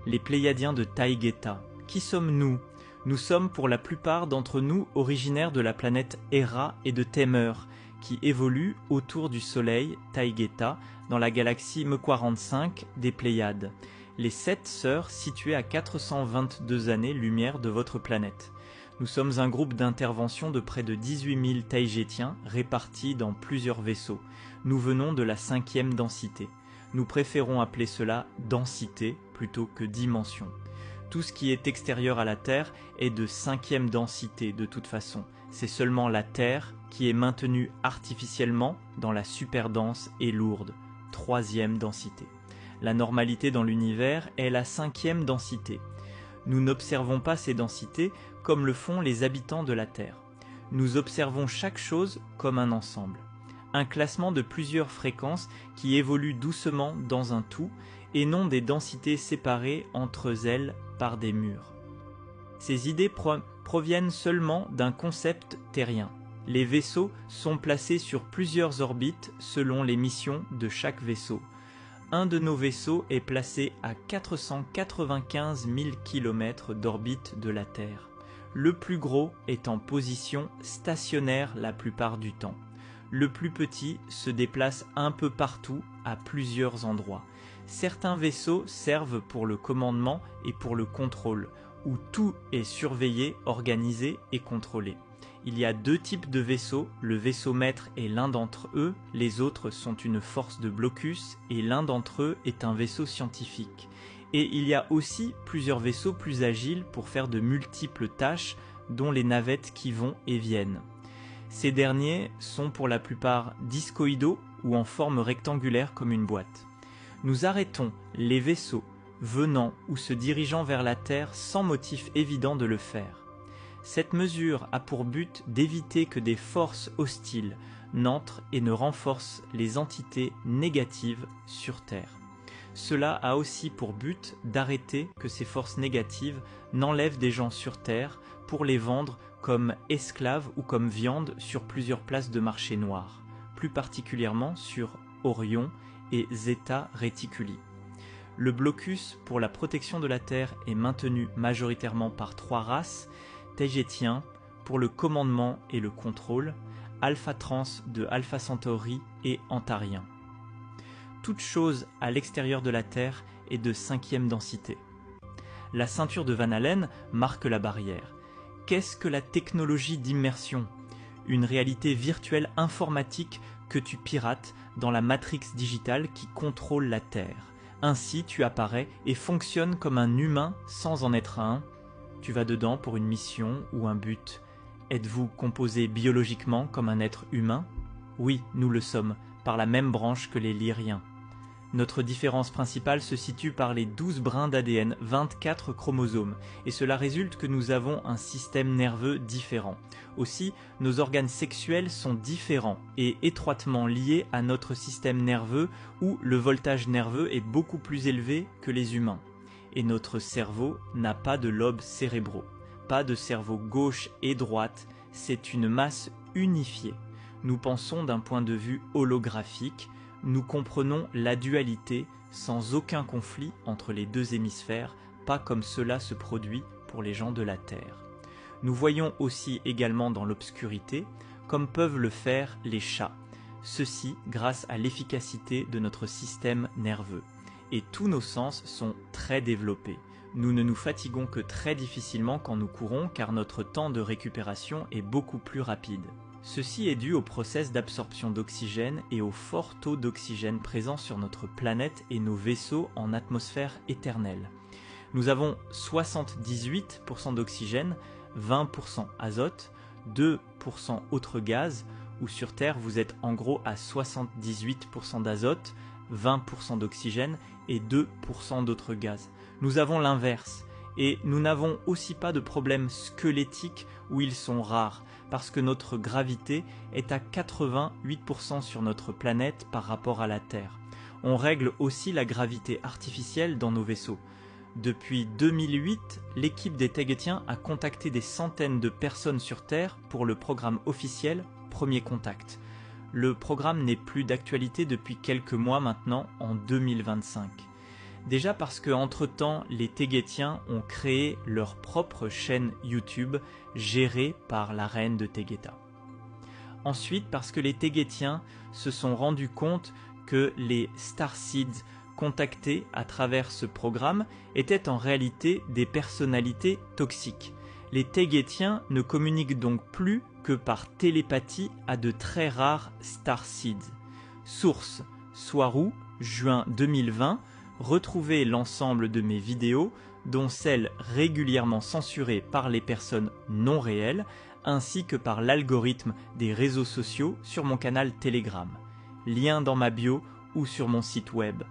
les Pléiadiens de Taygeta. Qui sommes-nous? Nous sommes pour la plupart d'entre nous originaires de la planète Hera et de Temeur, qui évolue autour du Soleil, Taygeta, dans la galaxie M45 des Pléiades, les 7 sœurs situées à 422 années-lumière de votre planète. Nous sommes un groupe d'intervention de près de 18 000 Taygétiens répartis dans plusieurs vaisseaux. Nous venons de la 5e densité. Nous préférons appeler cela densité plutôt que dimension. Tout ce qui est extérieur à la Terre est de 5e densité de toute façon. C'est seulement la Terre qui est maintenue artificiellement dans la superdense et lourde, 3e densité. La normalité dans l'univers est la 5e densité. Nous n'observons pas ces densités comme le font les habitants de la Terre. Nous observons chaque chose comme un ensemble. Un classement de plusieurs fréquences qui évoluent doucement dans un tout et non des densités séparées entre elles par des murs. Ces idées proviennent seulement d'un concept terrien. Les vaisseaux sont placés sur plusieurs orbites selon les missions de chaque vaisseau. Un de nos vaisseaux est placé à 495 000 km d'orbite de la Terre. Le plus gros est en position stationnaire la plupart du temps. Le plus petit se déplace un peu partout à plusieurs endroits. Certains vaisseaux servent pour le commandement et pour le contrôle, où tout est surveillé, organisé et contrôlé. Il y a 2 types de vaisseaux, le vaisseau maître est l'un d'entre eux, les autres sont une force de blocus et l'un d'entre eux est un vaisseau scientifique. Et il y a aussi plusieurs vaisseaux plus agiles pour faire de multiples tâches, dont les navettes qui vont et viennent. Ces derniers sont pour la plupart discoïdaux ou en forme rectangulaire comme une boîte. Nous arrêtons les vaisseaux venant ou se dirigeant vers la Terre sans motif évident de le faire. Cette mesure a pour but d'éviter que des forces hostiles n'entrent et ne renforcent les entités négatives sur Terre. Cela a aussi pour but d'arrêter que ces forces négatives n'enlèvent des gens sur Terre pour les vendre comme esclaves ou comme viande sur plusieurs places de marché noir, plus particulièrement sur Orion et Zeta Reticuli. Le blocus pour la protection de la Terre est maintenu majoritairement par 3 races, Taygétien pour le commandement et le contrôle, Alpha Trans de Alpha Centauri et Antarien. Toute chose à l'extérieur de la Terre est de 5e densité. La ceinture de Van Allen marque la barrière. Qu'est-ce que la technologie d'immersion? Une réalité virtuelle informatique que tu pirates dans la matrix digitale qui contrôle la Terre. Ainsi tu apparais et fonctionnes comme un humain sans en être un. Tu vas dedans pour une mission ou un but. Êtes-vous composé biologiquement comme un être humain? Oui, nous le sommes, par la même branche que les Lyriens. Notre différence principale se situe par les 12 brins d'ADN, 24 chromosomes, et cela résulte que nous avons un système nerveux différent. Aussi, nos organes sexuels sont différents et étroitement liés à notre système nerveux où le voltage nerveux est beaucoup plus élevé que les humains. Et notre cerveau n'a pas de lobes cérébraux, pas de cerveau gauche et droite, c'est une masse unifiée. Nous pensons d'un point de vue holographique, nous comprenons la dualité sans aucun conflit entre les 2 hémisphères, pas comme cela se produit pour les gens de la Terre. Nous voyons aussi également dans l'obscurité, comme peuvent le faire les chats, ceci grâce à l'efficacité de notre système nerveux. Et tous nos sens sont très développés. Nous ne nous fatiguons que très difficilement quand nous courons car notre temps de récupération est beaucoup plus rapide. Ceci est dû au process d'absorption d'oxygène et au fort taux d'oxygène présent sur notre planète et nos vaisseaux en atmosphère éternelle. Nous avons 78% d'oxygène, 20% azote, 2% autres gaz, ou sur Terre vous êtes en gros à 78% d'azote, 20% d'oxygène et 2% d'autres gaz. Nous avons l'inverse. Et nous n'avons aussi pas de problèmes squelettiques où ils sont rares, parce que notre gravité est à 88% sur notre planète par rapport à la Terre. On règle aussi la gravité artificielle dans nos vaisseaux. Depuis 2008, l'équipe des Taygétiens a contacté des centaines de personnes sur Terre pour le programme officiel Premier Contact. Le programme n'est plus d'actualité depuis quelques mois maintenant, en 2025. Déjà parce que entre-temps, les Teggetiens ont créé leur propre chaîne YouTube gérée par la reine de Tegeta. Ensuite parce que les Teggetiens se sont rendus compte que les Starseeds contactés à travers ce programme étaient en réalité des personnalités toxiques. Les Teggetiens ne communiquent donc plus que par télépathie à de très rares Starseeds. Source: Soirou, juin 2020. Retrouvez l'ensemble de mes vidéos, dont celles régulièrement censurées par les personnes non réelles, ainsi que par l'algorithme des réseaux sociaux sur mon canal Telegram. Lien dans ma bio ou sur mon site web.